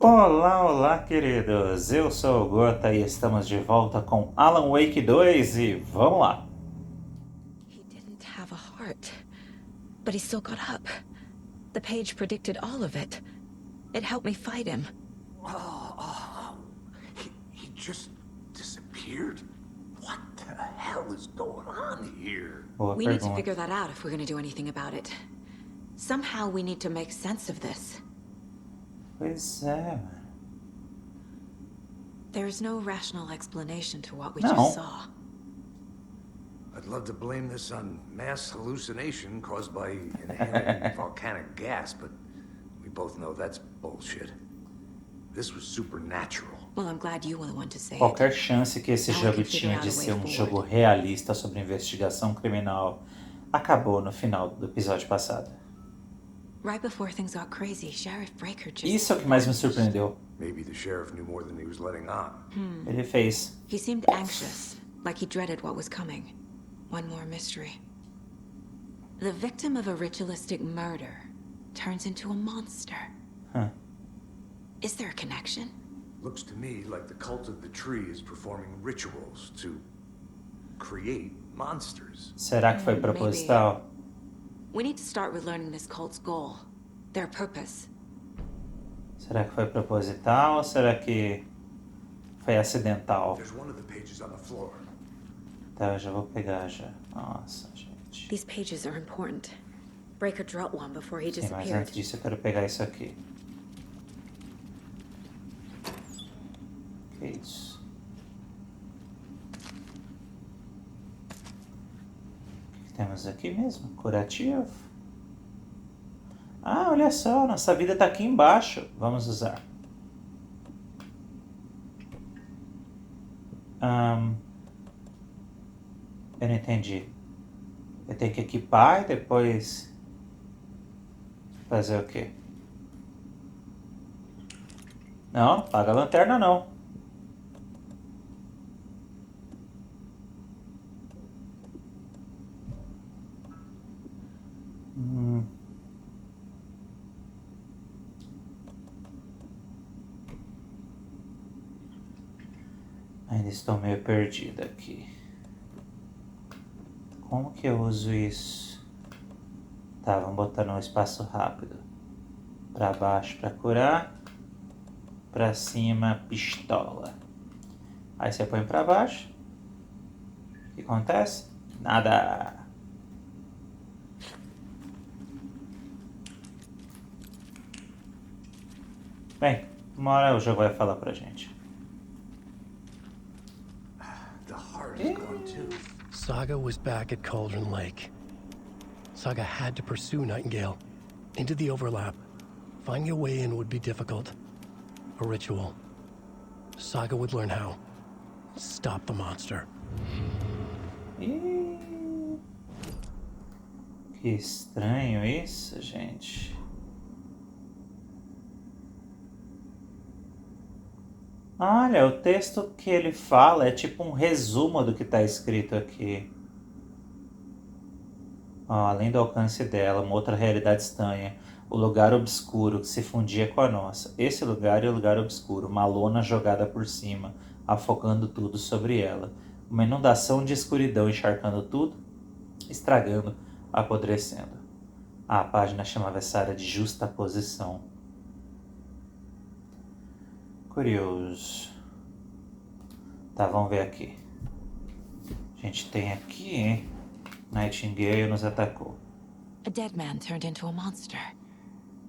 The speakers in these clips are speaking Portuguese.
Olá, olá, queridos! Eu sou o Gota e estamos de volta com Alan Wake 2 e vamos lá! He didn't have a heart, but he still got up. The page predicted all of it. It helped me fight him. He just disappeared? What the hell is going on here? Boa We need to pergunta. figure that out if we're going to do anything about it. Somehow we need to make sense of this. Pois é, mano. There's no rational explanation to what we No. just saw. I'd love to blame this on mass hallucination caused by inhaling volcanic gas, but we both know that's bullshit. This was supernatural. Well, I'm glad you were the one to say it. Qualquer chance que esse Now we jogo can figure tinha out de a way ser um forward. jogo realista sobre investigação criminal acabou no final do episódio passado. Right before things got crazy, Sheriff Breaker just... Isso é o que mais me surpreendeu. Maybe the sheriff knew more than he was letting on. Ele fez. He seemed anxious, like he dreaded what was coming. One more mystery. The victim of a ritualistic murder turns into a monster. Huh. Is there a connection? Looks to me like the cult of the tree is performing rituals to create monsters. Será que foi proposital? We need to start with learning this cult's goal, their purpose. Será que foi proposital ou será que foi acidental? There's one of the pages on the floor. Tá, eu já vou pegar já. Nossa, gente. These pages are important. Breaker dropped one before he Sim, mas disappeared. antes disso eu quero pegar isso aqui. Que isso? O que temos aqui mesmo? Curativo? Ah, olha só, nossa vida tá aqui embaixo. Vamos usar. Eu não entendi. Eu tenho que equipar e depois fazer o quê? Não, apaga a lanterna não. Ainda estou meio perdido aqui. Como que eu uso isso? Tá, vamos botar no espaço rápido. Pra baixo pra curar. Pra cima, pistola. Aí você põe pra baixo. O que acontece? Nada. Bem, uma hora o jogo vai falar pra gente. The heart is gone too. Saga was back at Cauldron Lake. Saga had to pursue Nightingale into the overlap. Finding a way in would be difficult. A ritual. Saga would learn how. Stop the monster. Ih, que estranho isso, gente. Olha, o texto que ele fala é tipo um resumo do que está escrito aqui. Ó, além do alcance dela, uma outra realidade estranha. O lugar obscuro que se fundia com a nossa. Esse lugar é o lugar obscuro. Uma lona jogada por cima, afogando tudo sobre ela. Uma inundação de escuridão encharcando tudo, estragando, apodrecendo. A página chamava essa área de justaposição. Curioso. Tá, vamos ver aqui. A gente tem aqui, hein? Nightingale nos atacou. A dead man turned into a monster.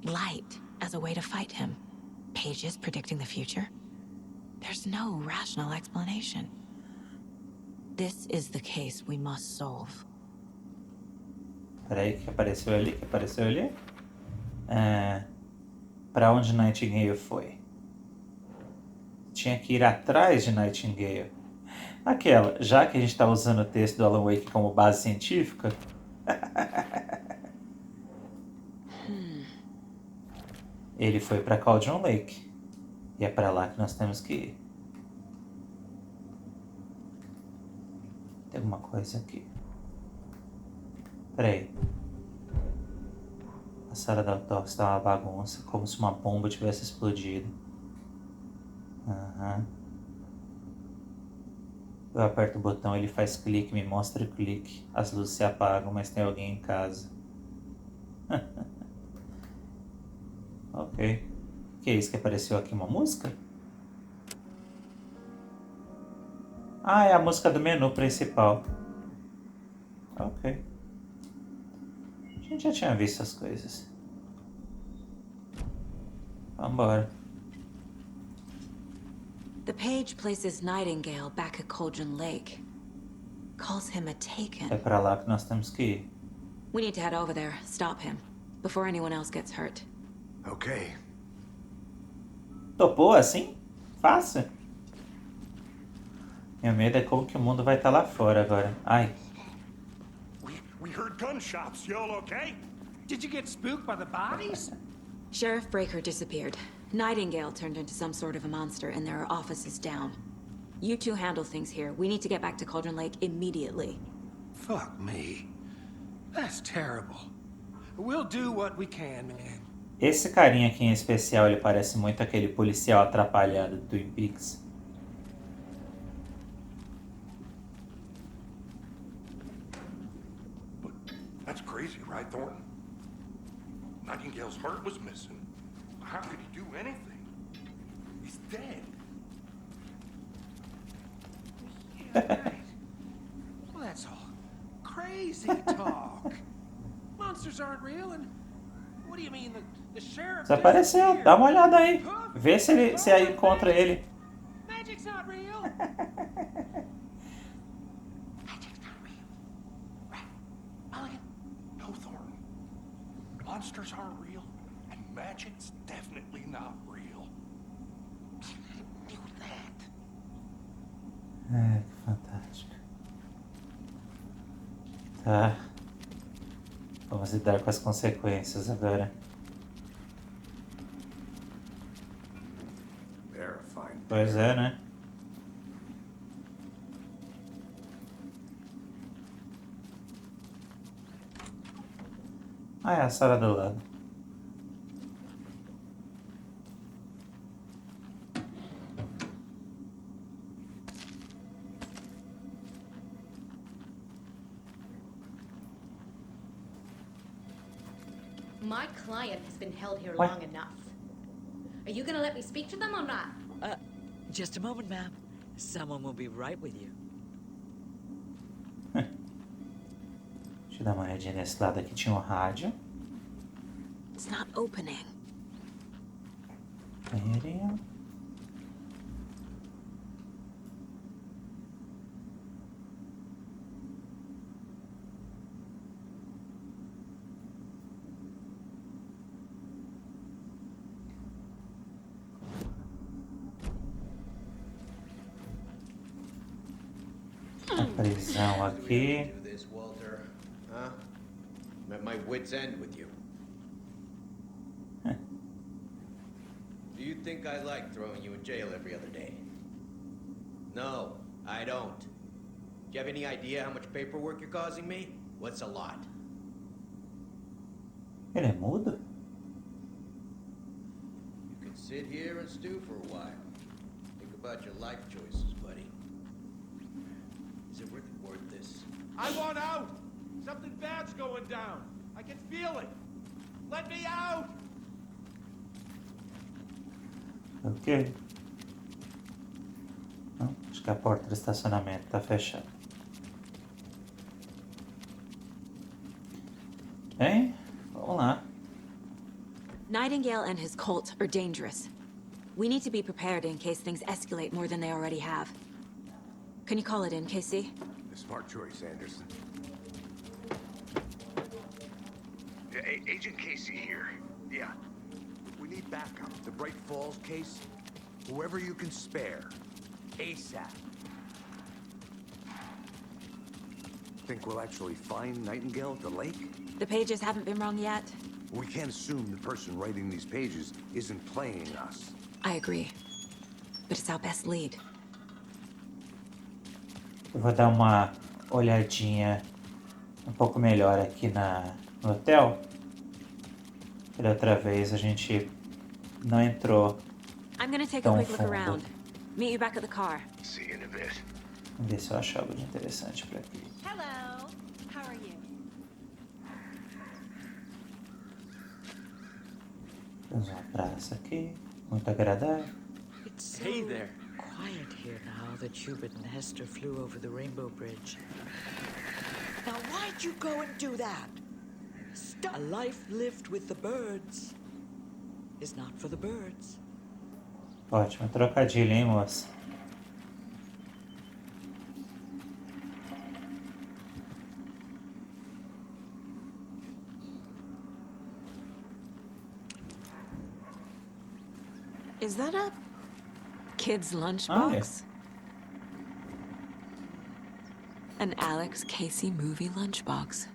Light as a way to fight him. Pages predicting the future. There's no rational explanation. This is the case we must solve. Peraí, que apareceu ali? Pra onde Nightingale foi? Tinha que ir atrás de Nightingale. Aquela, já que a gente está usando o texto do Alan Wake como base científica... Ele foi para Cauldron Lake. E é para lá que nós temos que ir. Tem alguma coisa aqui. Peraí. A sala da autópsia está uma bagunça, como se uma bomba tivesse explodido. Aham. Eu aperto o botão, ele faz clique, me mostra o clique. As luzes se apagam, mas tem alguém em casa. Ok. Que é isso que apareceu aqui? Uma música? Ah, é a música do menu principal. Ok. A gente já tinha visto as coisas. Vambora. The page places Nightingale back at Cauldron Lake. Calls him a É taken. pra lá que nós temos que ir. We need to head over there, stop him, before anyone else gets hurt. Okay. Topou assim? Fácil? Meu medo é como que o mundo vai estar lá fora agora. Ai. We heard gunshots. You all okay? Did you get spooked by the bodies? Sheriff Breaker disappeared. Nightingale turned into some sort of a monster, and there are offices down. You two handle things here. We need to get back to Cauldron Lake immediately. Fuck me. That's terrible. We'll do what we can, man. Esse carinha aqui em especial, ele parece muito aquele policial atrapalhado do Twin Peaks. But that's crazy, right, Thornton? Nightingale's heart was missing. How could he do anything? He's dead. Yeah, right. Well, that's all crazy talk. Monsters aren't real, and what do you mean the sheriff? Desapareceu. Dá uma olhada aí. Vê se aí encontra ele. Magic's not real. Magic's not real. Right, Mulligan? No, Thornton. Monsters aren't real, and magic's definitely not real. I knew that. É, que fantástico. Tá. Vamos lidar com as consequências agora. Verifying. Pois é, né? Ah, é a sala do lado. My client has been held here What? long enough. Are you gonna let me speak to them or not? Just a moment, ma'am. Someone will be right with you. Deixa eu dar uma olhadinha nesse lado aqui. Tinha um rádio. It's not opening. Banheirinho. A prisão aqui. Do this, Walter? Huh? I'm at my wit's end with you. Do you think I like throwing you in jail every other day? No, I don't. Do you have any idea how much paperwork you're causing me? What's a lot? Ele é mudo? You can sit here and stew for a while. Think about your life choices, buddy. Is it worth this? I want out! Something bad's going down. I can feel it. Let me out! Ok. Não, acho que a porta do estacionamento tá fechada. Bem, vamos lá. Nightingale and his cult are dangerous. We need to be prepared in case things escalate more than they already have. Can you call it in, Casey? A smart choice, Anderson. Agent Casey here. Yeah. We need backup. The Bright Falls case. Whoever you can spare. ASAP. Think we'll actually find Nightingale at the lake? The pages haven't been wrong yet. We can't assume the person writing these pages isn't playing us. I agree. But it's our best lead. Eu vou dar uma olhadinha um pouco melhor aqui no hotel. Da outra vez a gente não entrou I'm gonna take a tão quick look fundo. around. Meet you back at the car. See you in a bit. Vamos ver se eu acho algo de interessante por aqui. Hello. How are you? Temos uma praça aqui, muito agradável. It's so Hey there. quiet here now that Hubert and Hester flew over the Rainbow Bridge. Now why'd you go and do that? Stop. A life lived with the birds is not for the birds. Ótimo, trocadilho, hein, moça? Is that a kid's Oh, lunchbox? An Alex Casey movie lunchbox.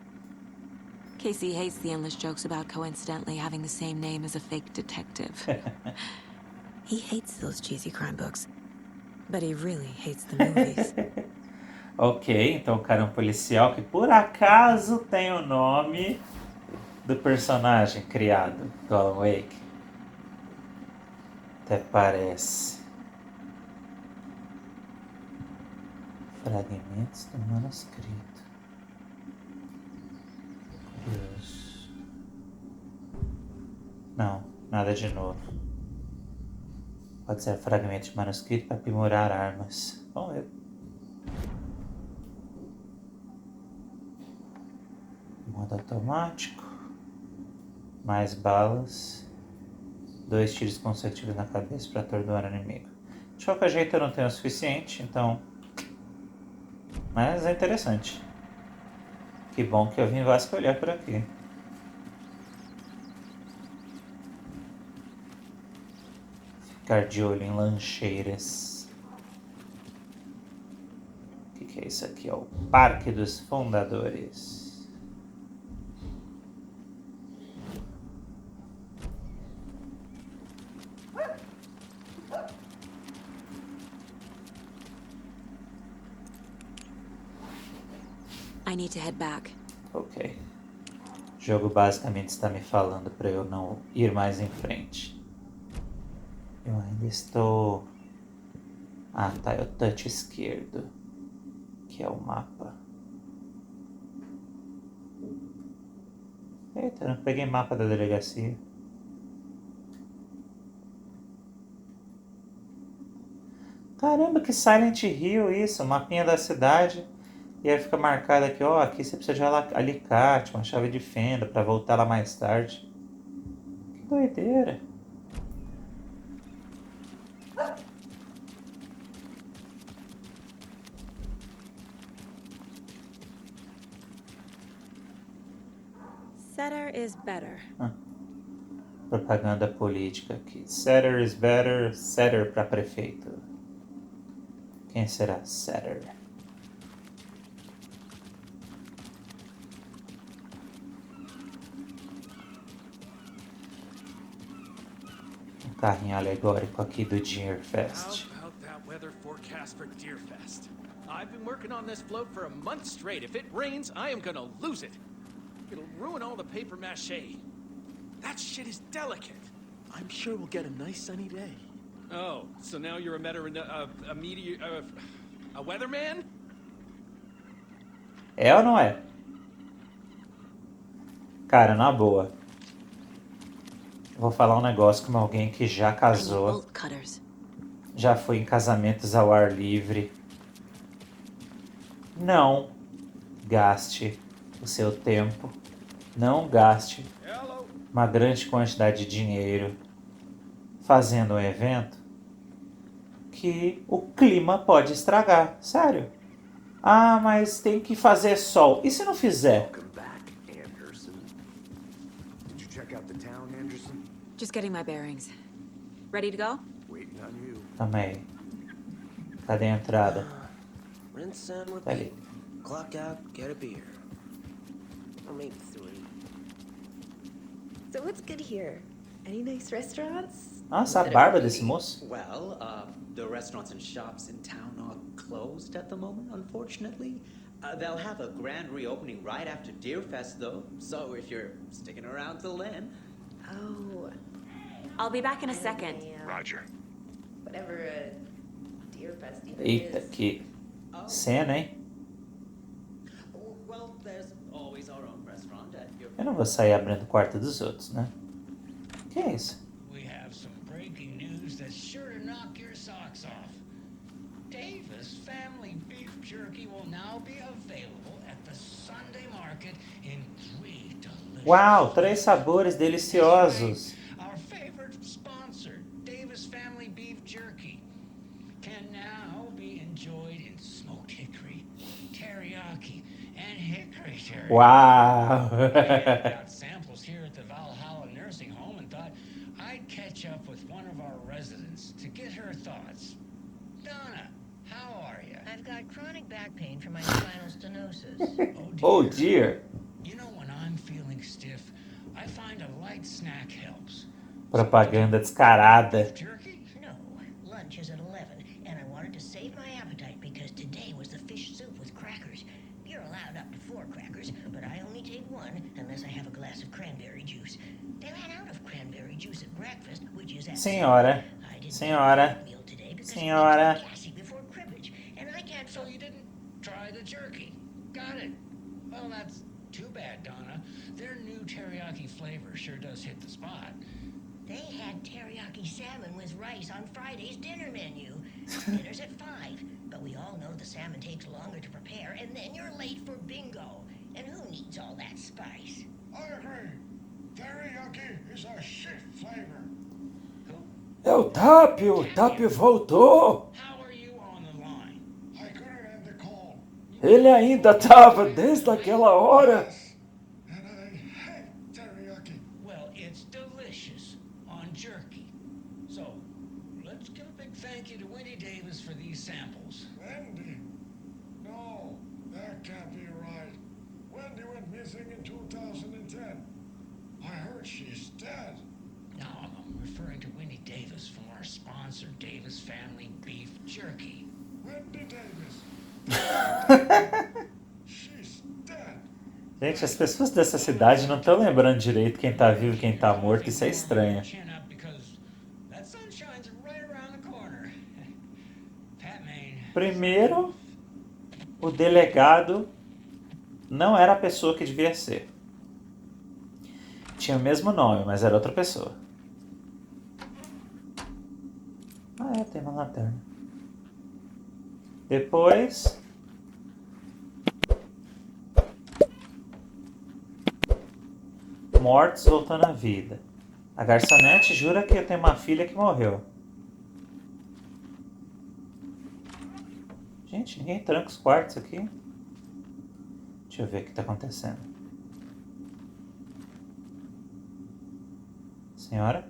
Casey hates the endless jokes about coincidentally having the same name as a fake detective. He hates those cheesy crime books, but he really hates the movies. Ok, então o cara é um policial que por acaso tem o nome do personagem criado do Alan Wake. Até parece. Fragmentos do manuscrito. Curioso. Não, nada de novo. Pode ser fragmento de manuscrito para aprimorar armas. Vamos ver. Modo automático. Mais balas. 2 tiros consecutivos na cabeça para atordoar o inimigo. De qualquer jeito eu não tenho o suficiente, então... Mas é interessante. Que bom que eu vim vasculhar por aqui. Ficar de olho em lancheiras. O que é isso aqui? É o Parque dos Fundadores. I need to head back. Ok. O jogo basicamente está me falando para eu não ir mais em frente. Eu ainda estou... Ah, tá. É o touch esquerdo. Que é o mapa. Eita, não peguei mapa da delegacia. Caramba, que Silent Hill isso. Mapinha da cidade. E aí fica marcado aqui, ó, aqui você precisa de alicate, uma chave de fenda para voltar lá mais tarde. Que doideira. Setter is better. Propaganda política aqui. Setter is better, Setter para prefeito. Quem será Setter? Carrinho alegórico aqui do Deer Fest. How about that weather forecast for Deerfest? I've been working on this float for a month straight. If it rains, I am gonna lose it. It'll ruin all the paper mache. That shit is delicate. I'm sure we'll get a nice sunny day. Oh, so now you're a meteor, a weatherman? É ou não é? Cara, na boa. Vou falar um negócio como alguém que já casou. Já foi em casamentos ao ar livre. Não gaste o seu tempo. Não gaste uma grande quantidade de dinheiro fazendo um evento que o clima pode estragar. Sério. Ah, mas tem que fazer sol. E se não fizer? Welcome back, Anderson. Did you check out the town, Anderson? Just getting my bearings. Ready to go? Waiting on you. Calma aí. Cadê a entrada? Rinse and Tá ali. repeat. Clock out, get a beer. Or maybe 3. So what's good here? Any nice restaurants? Nossa, a barba desse moço. Well, the restaurants and shops in town are closed at the moment, unfortunately. They'll have a grand reopening right after Deerfest, though. So if you're sticking around till then... Oh. I'll be back in a second. Roger. Whatever Deerfest even Eita, is. que cena, hein? Well, there's always our own restaurant at your... Eu não vou sair abrindo o quarto dos outros, né? Que é isso? We have some breaking news that's sure to knock your socks off. Davis family beef jerky will now be available at the Sunday market in 3 delicious... Uau, 3 sabores deliciosos. Our favorite sponsor, Davis family beef jerky, can now be enjoyed in smoked hickory, teriyaki, and hickory teriyaki. Uau! I got samples here at the Valhalla nursing home and thought I'd catch up with one of our residents to get her thoughts. Donna, how are you? I've got chronic back pain from my spinal stenosis. Oh dear. You know, when I'm feeling stiff, I find a light snack helps. Propaganda descarada. Jerky? No, lunch is at 11, and I wanted to save my appetite because today was the fish soup with crackers. You're allowed up to 4 crackers, but I only take 1 unless I have a glass of cranberry juice. They ran out of cranberry juice at breakfast, which is at Senhora. Senhora. Senhora. before cribbage, and I can't. So you didn't try the jerky. Got it. Well, that's too bad, Donna. Their new teriyaki flavor sure does hit the spot. They had teriyaki salmon with rice on Friday's dinner menu. Dinner's at 5, but we all know the salmon takes longer to prepare, and then you're late for bingo. And who needs all that spice? I agree. Teriyaki is a shit flavor. É o Tapio. O Tapio voltou. How are you on the line? I couldn't end the call. Ele ainda estava desde aquela hora. And I hate teriyaki. Well, it's delicious on jerky. So, let's give a big thank you to Wendy Davis for these samples. Wendy? No, that can't be right. Wendy went missing in 2010. I heard she's dead. No, I'm referring to Wendy Davis from our sponsor, Davis Family Beef Jerky. Wendy Davis. She's dead. Gente, as pessoas dessa cidade não estão lembrando direito quem tá vivo e quem tá morto. Isso é estranho. Chin up because that sunshine's right around the corner. Pat Maine. Primeiro, o delegado não era a pessoa que devia ser. Tinha o mesmo nome, mas era outra pessoa. Ah, é, tem uma lanterna. Depois... mortos voltando à vida. A garçonete jura que tem uma filha que morreu. Gente, ninguém tranca os quartos aqui. Deixa eu ver o que está acontecendo. Senhora?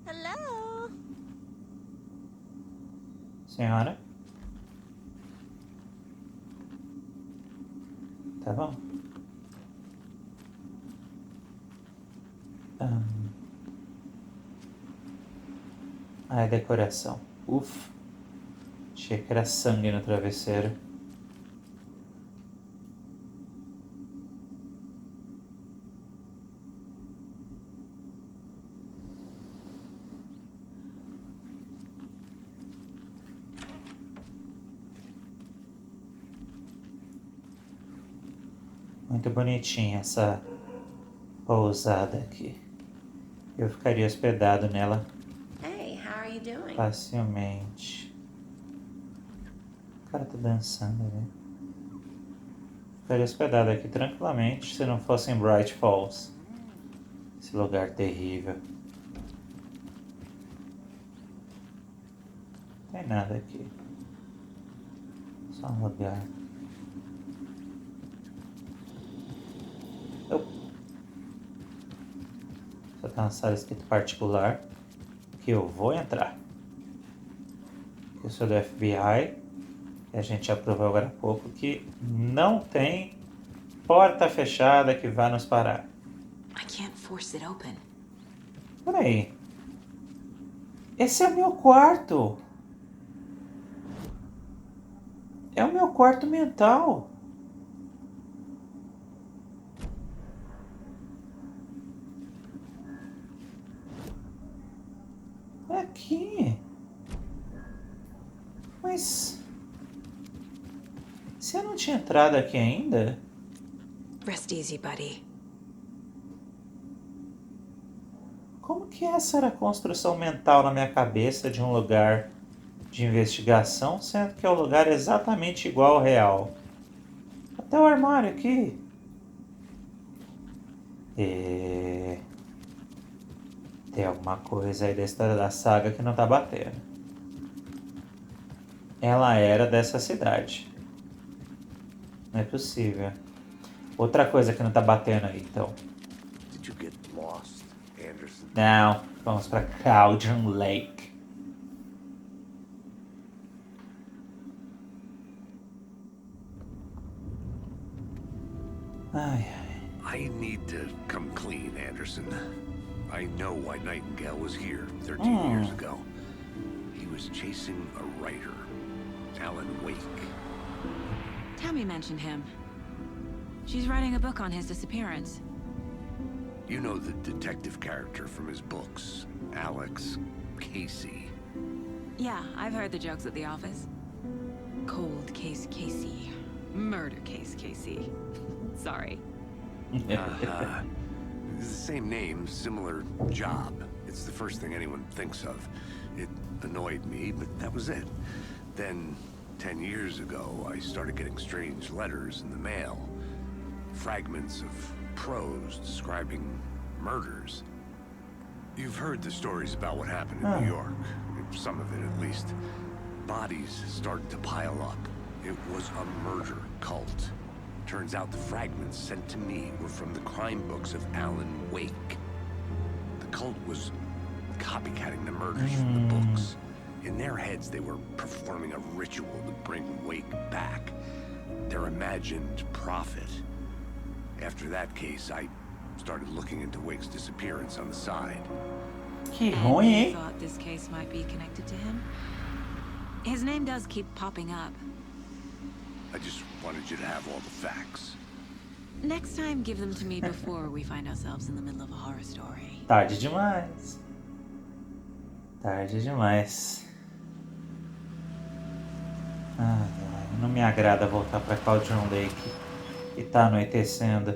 Hello? Senhora? Tá bom. Ah, é decoração. Ufa. Achei que era sangue no travesseiro. Muito bonitinha essa pousada aqui. Eu ficaria hospedado nela Hey, how are you doing? facilmente. O cara tá dançando ali. Ficaria hospedado aqui tranquilamente se não fosse em Bright Falls. Esse lugar terrível. Não tem nada aqui. Só um lugar. Só tem uma sala escrita particular que eu vou entrar. Eu sou do FBI e a gente aprovou agora há pouco que não tem porta fechada que vá nos parar. I can't force it open. Peraí. Esse é o meu quarto. É o meu quarto mental. É aqui. Mas... Se eu não tinha entrado aqui ainda... Rest easy, buddy. Como que essa era a construção mental na minha cabeça de um lugar de investigação, sendo que é um lugar exatamente igual ao real? Até o armário aqui. Tem alguma coisa aí da saga que não tá batendo. Ela era dessa cidade. Não é possível. Outra coisa que não tá batendo aí, então. Did you get lost, Anderson? Não, vamos pra Cauldron Lake. Ai, ai. I need to come clean, Anderson. I know why Nightingale was here 13 years ago. He was chasing a writer, Alan Wake. Tammy mentioned him. She's writing a book on his disappearance. You know the detective character from his books, Alex Casey. Yeah, I've heard the jokes at the office. Cold case Casey. Murder case Casey. Sorry. The same name, similar job. It's the first thing anyone thinks of. It annoyed me, but that was it. Then, 10 years ago, I started getting strange letters in the mail. Fragments of prose describing murders. You've heard the stories about what happened in New York. Some of it, at least. Bodies started to pile up. It was a murder cult. Turns out the fragments sent to me were from the crime books of Alan Wake. The cult was copycatting the murders from the books. In their heads, they were performing a ritual to bring Wake back. Their imagined prophet. After that case, I started looking into Wake's disappearance on the side. Que ruim, hein? Thought this case might be connected to him. His name does keep popping up. I just wanted you to have all the facts. Next time, give them to me before we find ourselves in the middle of a horror story. Tarde demais. Tarde demais. Não me agrada voltar pra Cauldron Lake e tá anoitecendo.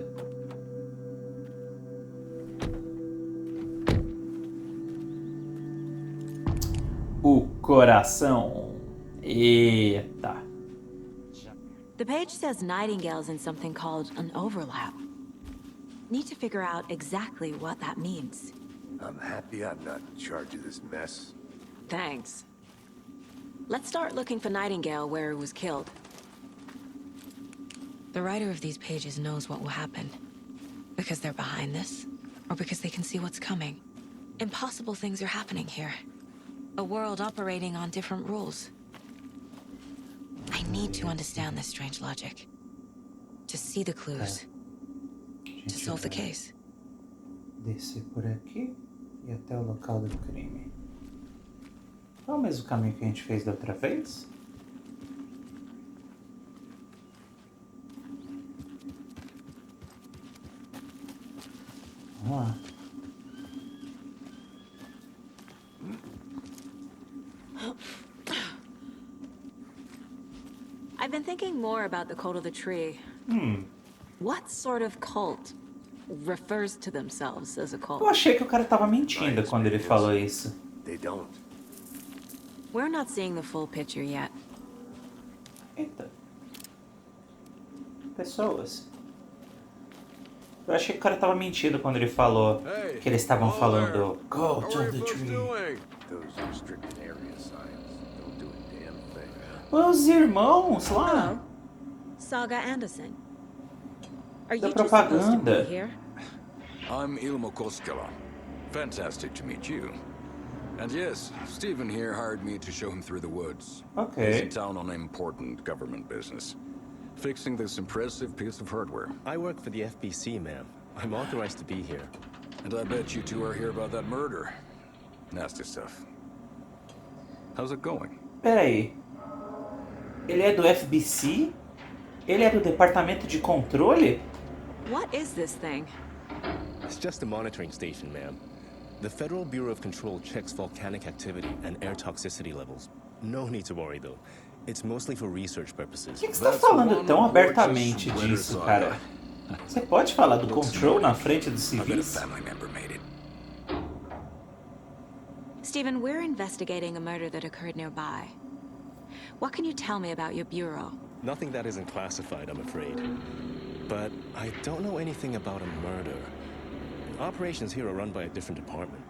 O coração. Eita. The page says Nightingale's in something called an overlap. Need to figure out exactly what that means. I'm happy I'm not in charge of this mess. Thanks. Let's start looking for Nightingale where he was killed. The writer of these pages knows what will happen. Because they're behind this, or because they can see what's coming. Impossible things are happening here. A world operating on different rules. I need to understand this strange logic. To see the clues. To solve the case. Descer por aqui e até o local do crime. É o mesmo caminho que a gente fez da outra vez? Vamos lá. I've been thinking more about the cult of the tree. What sort of cult refers to themselves as a cult? Eu achei que o cara tava mentindo quando ele falou isso. They don't. We're not seeing the full picture yet. Eita. Pessoas. Eu achei que o cara tava mentindo quando ele falou que eles estavam falando Go to the tree. Those restricted area signs don't do a damn thing. Os irmãos lá. Hello, Saga Anderson. Are Da you just supposed to propaganda. be here? I'm Ilmo Koskela. Fantastic to meet you. And yes, Stephen here hired me to show him through the woods. Okay. He's in town on important government business. Fixing this impressive piece of hardware. I work for the FBC, ma'am. I'm authorized to be here. And I bet you two are here about that murder. Nasty stuff. How's it going? Peraí. Ele é do FBC? Ele é do Departamento de Controle? What is this thing? It's just a monitoring station, ma'am. The Federal Bureau of Control checks volcanic activity and air toxicity levels. No need to worry, though. It's mostly for research purposes. Por que você tá falando tão abertamente disso, cara? Você pode falar do Control na frente dos civis? Stephen, we're investigating a murder that occurred nearby. What can you tell me about your bureau? Nothing that isn't classified, I'm afraid. But I don't know anything about a murder. Operations here are run by a different department.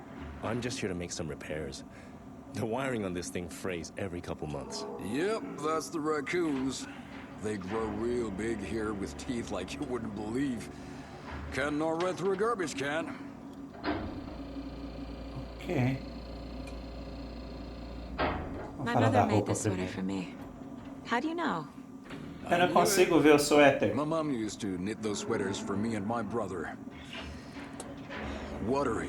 I'm just here to make some repairs. The wiring on this thing frays every couple months. Yep, that's the raccoons. They grow real big here with teeth like you wouldn't believe. Can't know right through a garbage can. Ok. My mother made this sweater for me. How do you know? Eu não consigo ver o suéter. My mom used to knit those sweaters for me and my brother. Watery,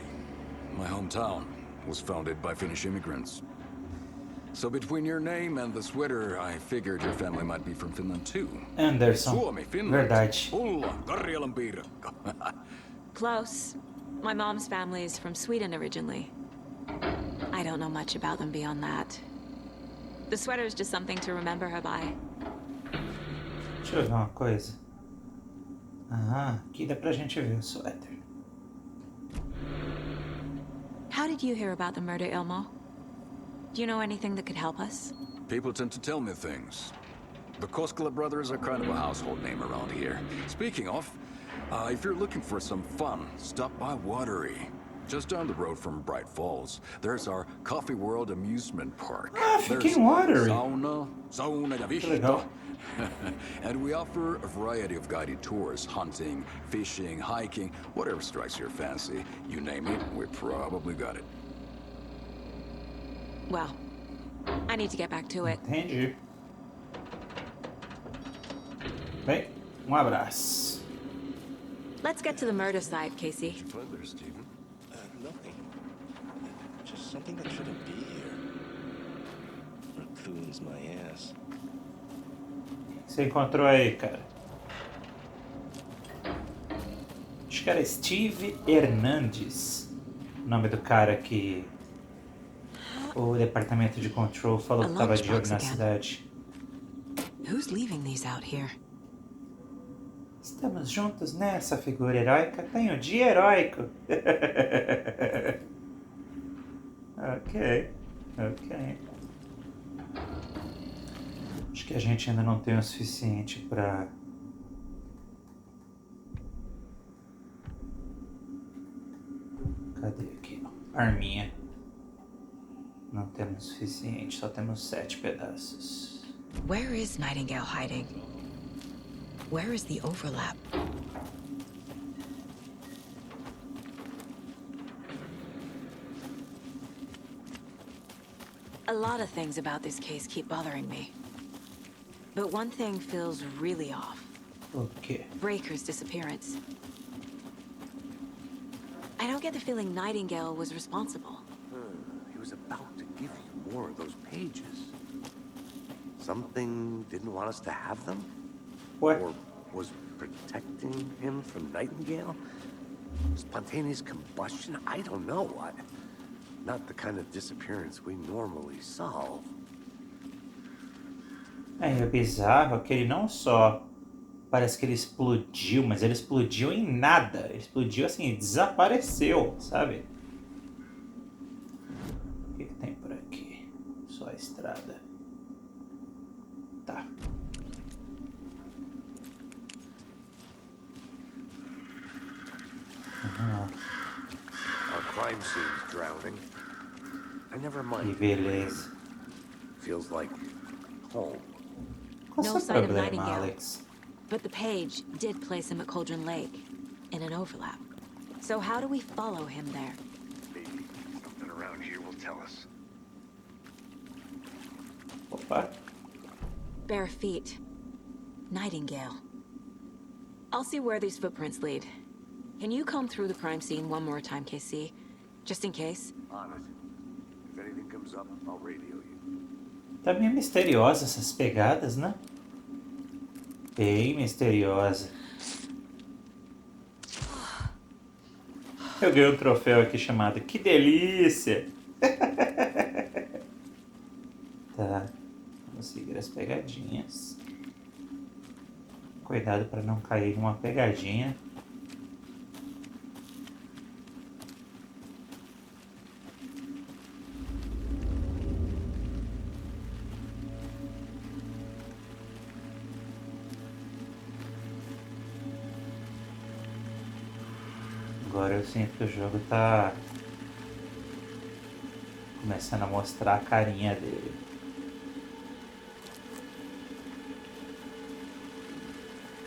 my hometown, was founded by Finnish immigrants. So between your name and the sweater, I figured your family might be from Finland too. Anderson. Suomi, Finland. Verdade. Pulla, Karjalan piirakka. Close. My mom's family is from Sweden originally. I don't know much about them beyond that. The sweater is just something to remember her by. Deixa eu ver uma coisa. Ah, aqui dá pra gente ver o suéter. How did you hear about the murder, Ilmo? Do you know anything that could help us? People tend to tell me things. The Koskela brothers are kind of a household name around here. Speaking of, if you're looking for some fun, stop by Watery. Just down the road from Bright Falls, there's our Coffee World amusement park. Ah, fica em Watery. Sauna ja vihto. And we offer a variety of guided tours, hunting, fishing, hiking, whatever strikes your fancy. You name it, we probably got it. Well, I need to get back to it. Entendi. Bem, abraço. Let's get to the murder site, Casey. What'd you find there, Stephen? Nothing. Just something that shouldn't be here. Raccoons, my ass. O que você encontrou aí, cara? Acho que era Steve Hernandes, o nome do cara que o departamento de control falou que tava de olho na cidade. Who's leaving these out here? Estamos juntos nessa figura heróica. Tem um dia heróico. Ok. Acho que a gente ainda não tem o suficiente pra... Cadê aqui? Arminha. Não temos o suficiente, só temos 7 pedaços. Where is Nightingale hiding? Where is the overlap? A lot of things about this case keep bothering me. But one thing feels really off. Okay. Breaker's disappearance. I don't get the feeling Nightingale was responsible. He was about to give you more of those pages. Something didn't want us to have them? What? Or was protecting him from Nightingale? Spontaneous combustion? I don't know. Not the kind of disappearance we normally solve. É bizarro que ele não só parece que ele explodiu, mas ele explodiu em nada. Ele explodiu assim, desapareceu, sabe? O que tem por aqui? Só a estrada. Tá. Our crime scene's drowning. I never mind. Que beleza. Feels like home. Qual No é o sign of problema, Nightingale. Alex? But the page did place him at Cauldron Lake, in an overlap. So how do we follow him there? Maybe something around here will tell us. Opa. Bare feet. Nightingale. I'll see where these footprints lead. Can you comb through the crime scene one more time, KC? Just in case? On it. If anything comes up, I'll radio you. Tá meio misteriosa essas pegadas, né? Bem misteriosa. Eu ganhei um troféu aqui chamado Que Delícia! Tá. Vamos seguir as pegadinhas. Cuidado para não cair numa pegadinha. Agora eu sinto que o jogo tá começando a mostrar a carinha dele.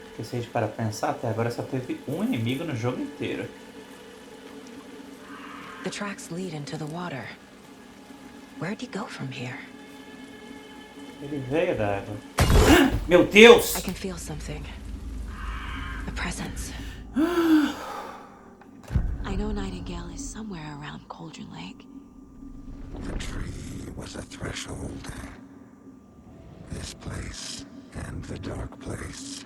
Porque se a gente para pensar, até agora só teve um inimigo no jogo inteiro. The tracks lead into the water. Where'd he go from here? Ele veio da água. Meu Deus! I can feel something. A presence. I know Nightingale is somewhere around Cauldron Lake. The tree was a threshold. This place and the dark place.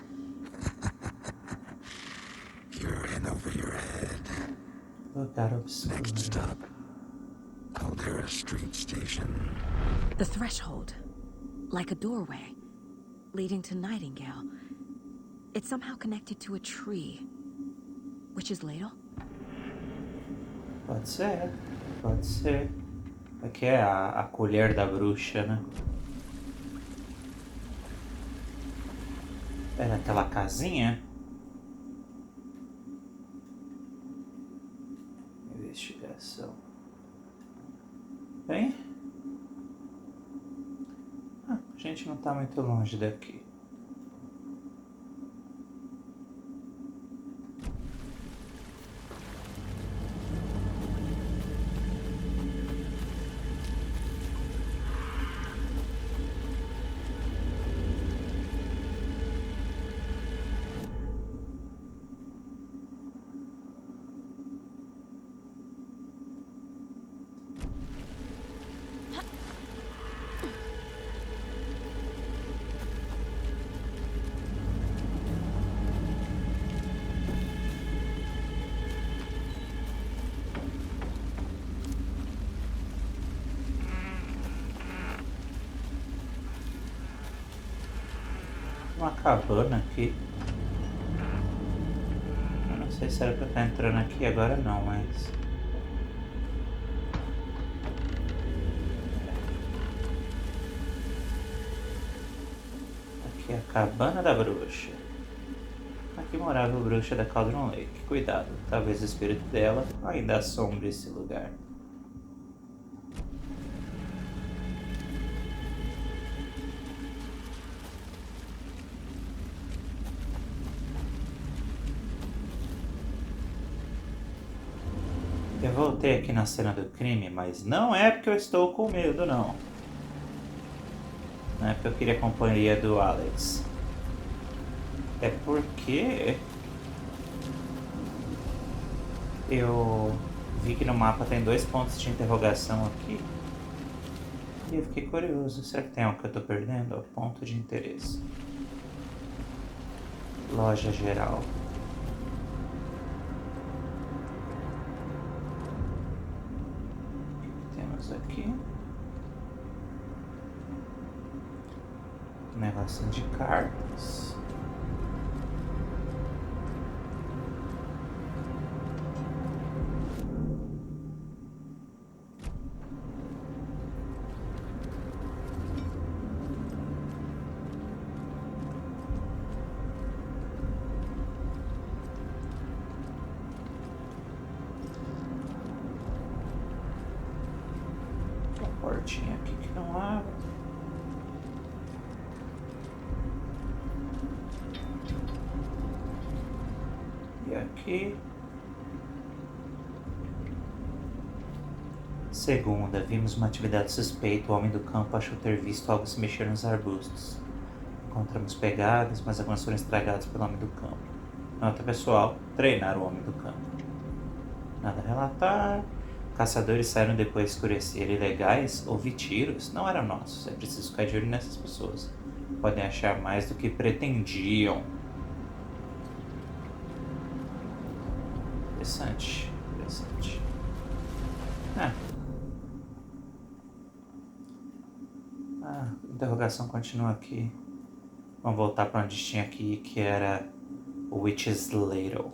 You're in over your head. Lugar obscuro. Next stop, Caldera Street Station. The threshold. Like a doorway. Leading to Nightingale. It's somehow connected to a tree. Witch's ladle? Pode ser, pode ser. Aqui é a colher da bruxa, né? Era aquela casinha? Investigação. Bem? A gente não tá muito longe daqui. Uma cabana aqui. Eu não sei se era pra estar entrando aqui agora não, mas... Aqui é a cabana da bruxa. Aqui morava a bruxa da Cauldron Lake. Cuidado, talvez o espírito dela ainda assombre esse lugar. Eu voltei aqui na cena do crime, mas não é porque eu estou com medo, não. Não é porque eu queria a companhia do Alex. É porque... eu vi que no mapa tem 2 pontos de interrogação aqui. E eu fiquei curioso. Será que tem algo que eu estou perdendo? Ó, ponto de interesse. Loja geral. Aqui um negocinho de cartas. Portinha aqui que não abre. E aqui. Segunda, vimos uma atividade suspeita. O homem do campo achou ter visto algo se mexer nos arbustos. Encontramos pegadas, mas algumas foram estragadas pelo homem do campo. Nota pessoal, treinar o homem do campo. Nada a relatar. Caçadores saíram depois de escurecer. Ilegais, ouvi tiros, não eram nossos. É preciso ficar de olho nessas pessoas. Podem achar mais do que pretendiam. Interessante, interessante. A interrogação continua aqui. Vamos voltar para onde tinha aqui, que era o Witch's Ladle.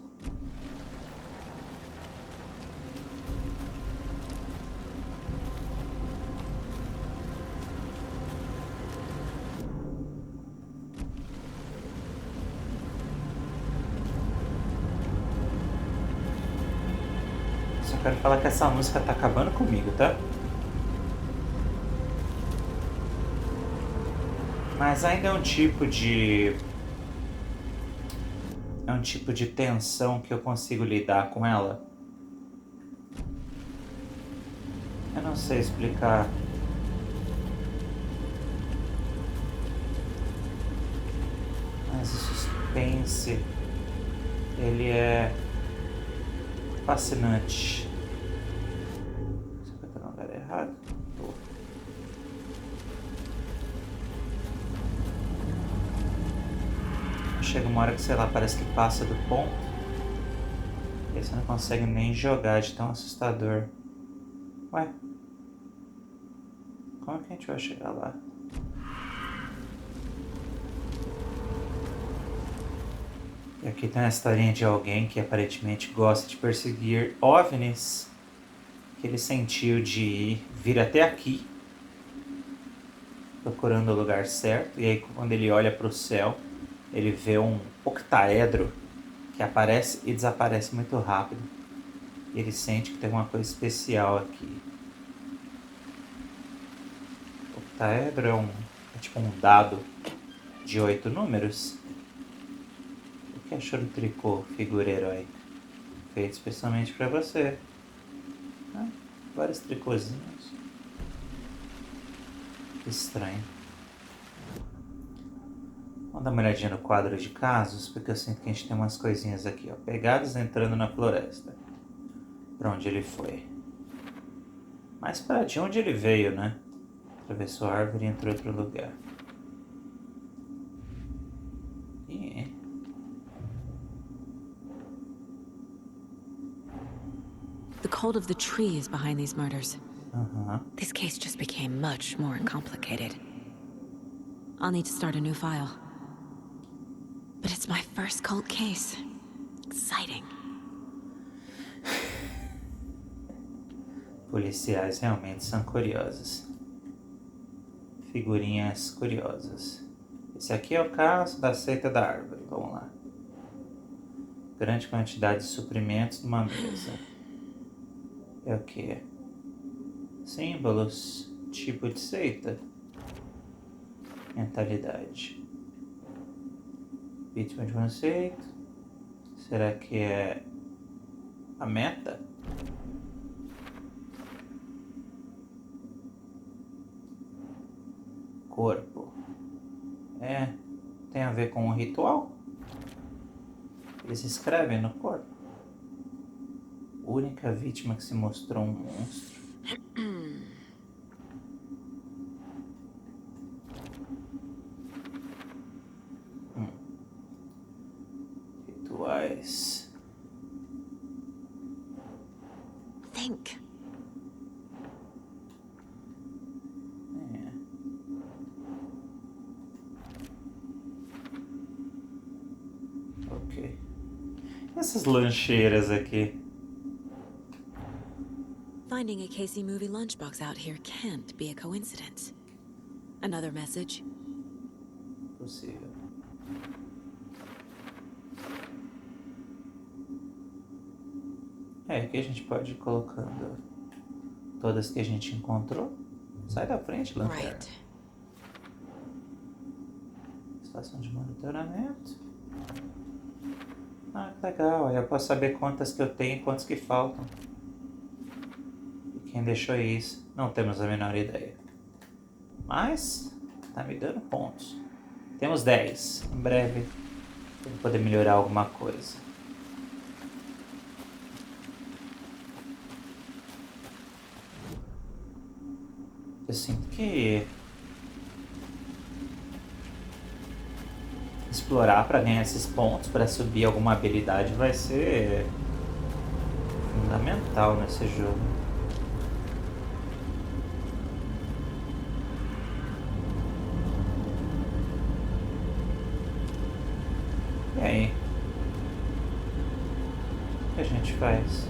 Só quero falar que essa música tá acabando comigo, tá? Mas ainda é um tipo de tensão que eu consigo lidar com ela. Eu não sei explicar. Mas o suspense, ele é fascinante. Será que eu tô no lugar errado? Tô. Chega uma hora que, sei lá, parece que passa do ponto. E aí você não consegue nem jogar de tão assustador. Ué? Como é que a gente vai chegar lá? E aqui tem uma historinha de alguém que aparentemente gosta de perseguir OVNIs. Que ele sentiu de vir até aqui, procurando o lugar certo. E aí quando ele olha para o céu, ele vê um octaedro que aparece e desaparece muito rápido. E ele sente que tem alguma coisa especial aqui. O octaedro é tipo um dado de 8 números. O que achou do tricô, figura heróica? Feito especialmente para você. Vários tricôzinhos. Que estranho. Vamos dar uma olhadinha no quadro de casos, porque eu sinto que a gente tem umas coisinhas aqui, ó. Pegados entrando na floresta. Pra onde ele foi. Mas para de onde ele veio, né? Atravessou a árvore e entrou em outro lugar. E... The cold of the tree is behind these murders. Uh-huh. This case just became much more complicated. I'll need to start a new file. But it's my first cold case. Exciting. Policiais realmente são curiosos. Figurinhas curiosas. Esse aqui é o caso da seita da árvore. Vamos lá. Grande quantidade de suprimentos numa mesa. É o que? Símbolos. Tipo de seita. Mentalidade. Vítima de conceito. Será que é a meta? Corpo. Tem a ver com o ritual? Eles escrevem no corpo. Única vítima que se mostrou um monstro. Rituais. Think. Ok. Essas lancheiras aqui. Finding a Casey movie lunchbox out here can't be a coincidence. Another message? Possível. Aqui a gente pode ir colocando todas que a gente encontrou. Sai da frente, lanterna. Right. Estação de monitoramento. Ah, que legal. Aí eu posso saber quantas que eu tenho e quantas que faltam. E quem deixou isso? Não temos a menor ideia. Mas tá me dando pontos. Temos 10. Em breve eu vou poder melhorar alguma coisa. Eu sinto que explorar para ganhar esses pontos, para subir alguma habilidade, vai ser fundamental nesse jogo. E aí? O que a gente faz?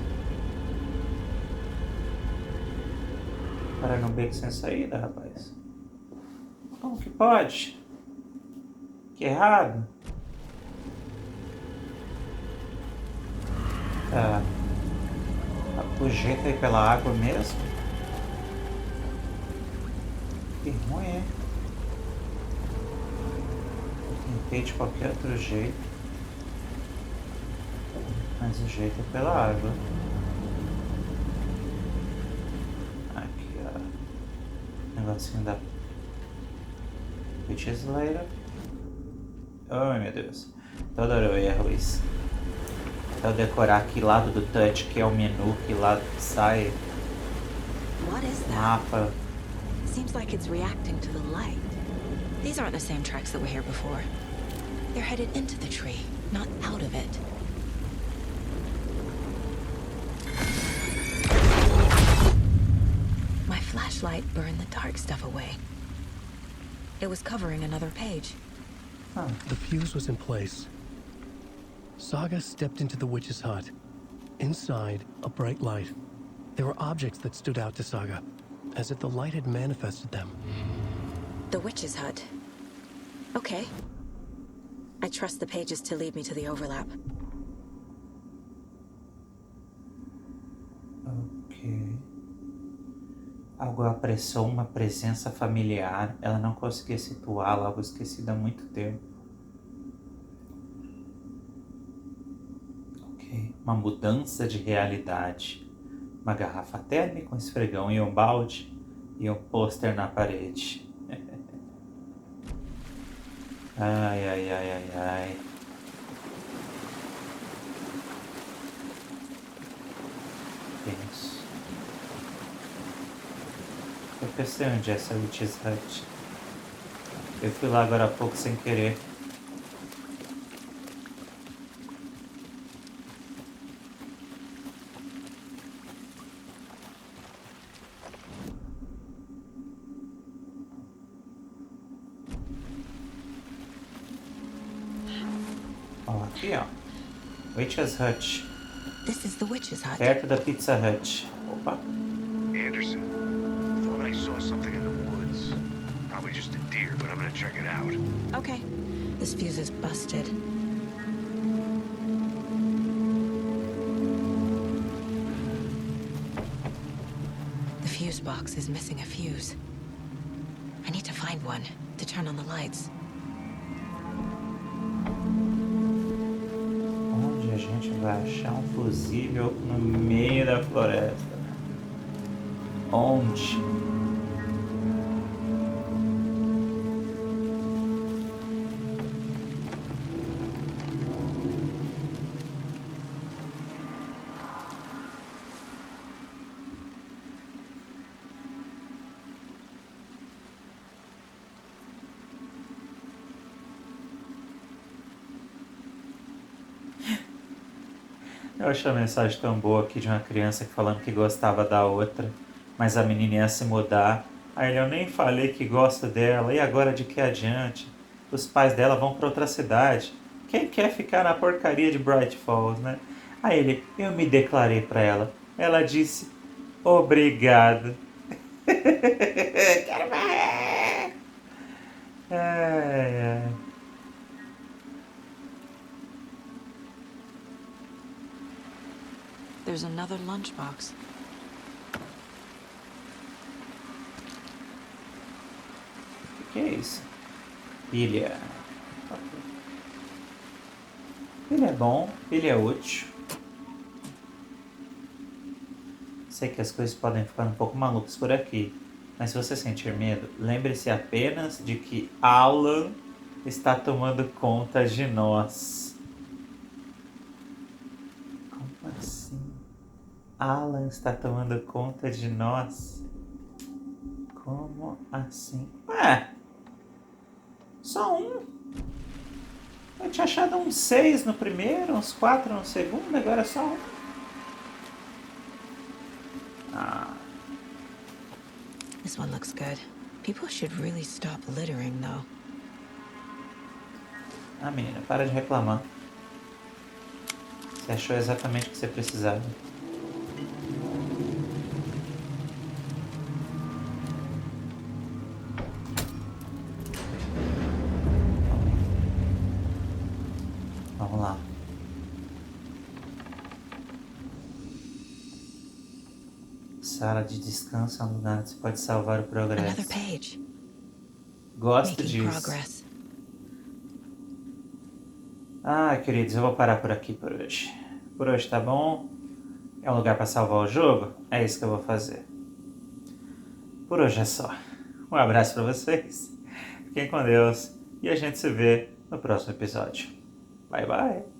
Parar no beco sem saída, rapaz. Como que pode? Que errado. Tá. O jeito aí pela água mesmo? Que ruim, é? Eu tentei de qualquer outro jeito. Mas o jeito é pela água. Aqui, ó. Negocinho da ladeira. Oh, meu Deus. Todo hora eu erro isso. Até eu decorar que lado do touch que é o menu, que lado que sai. What is that? Mapa. Seems like it's reacting to the light. These aren't the same tracks that were here before. They're headed into the tree, not out of it. My flashlight burned the dark stuff away. It was covering another page. Huh. The fuse was in place. Saga stepped into the witch's hut. Inside, a bright light. There were objects that stood out to Saga, as if the light had manifested them. The witch's hut. Okay. I trust the pages to lead me to the overlap. Ok. Algo apressou uma presença familiar. Ela não conseguia situá-la, algo esquecido há muito tempo. Ok. Uma mudança de realidade. Uma garrafa térmica, um esfregão e um balde. E um pôster na parede. Ai, ai, ai, ai, ai. Tenso. Eu pensei onde é essa Witch's Hut. Eu fui lá agora há pouco sem querer. Ó, aqui ó. Witch's Hut. This is the witch's hut. Perto da Pizza Hut. Opa. Anderson, thought I saw something in the woods. Probably just a deer, but I'm gonna check it out. Okay. This fuse is busted. The fuse box is missing a fuse. I need to find one to turn on the lights. Onde a gente vai achar um fusível no meio da floresta? Onde? Eu achei a mensagem tão boa aqui de uma criança falando que gostava da outra, mas a menina ia se mudar. Aí eu nem falei que gosto dela, e agora de que adiante? Os pais dela vão para outra cidade. Quem quer ficar na porcaria de Bright Falls, né? Aí eu me declarei para ela. Ela disse, obrigado. Quero morrer. Ai, ai. There's another lunchbox. O que é isso? Pilha. Pilha é bom, pilha é útil. Sei que as coisas podem ficar um pouco malucas por aqui, mas se você sentir medo, lembre-se apenas de que Alan está tomando conta de nós. Como assim? Alan está tomando conta de nós? Como assim? Ué, só um. Eu tinha achado uns 6 no primeiro, uns 4 no segundo, agora é só um. Ah. This one looks good. People should really stop littering, though. Ah, menina, para de reclamar. Você achou exatamente o que você precisava. Vamos lá. Sala de descanso é um lugar onde você pode salvar o progresso. Another page. Gosto Making disso. progress. Ah, queridos, eu vou parar por aqui por hoje. Por hoje tá bom? É um lugar para salvar o jogo? É isso que eu vou fazer. Por hoje é só. Um abraço para vocês. Fiquem com Deus. E a gente se vê no próximo episódio. Bye, bye.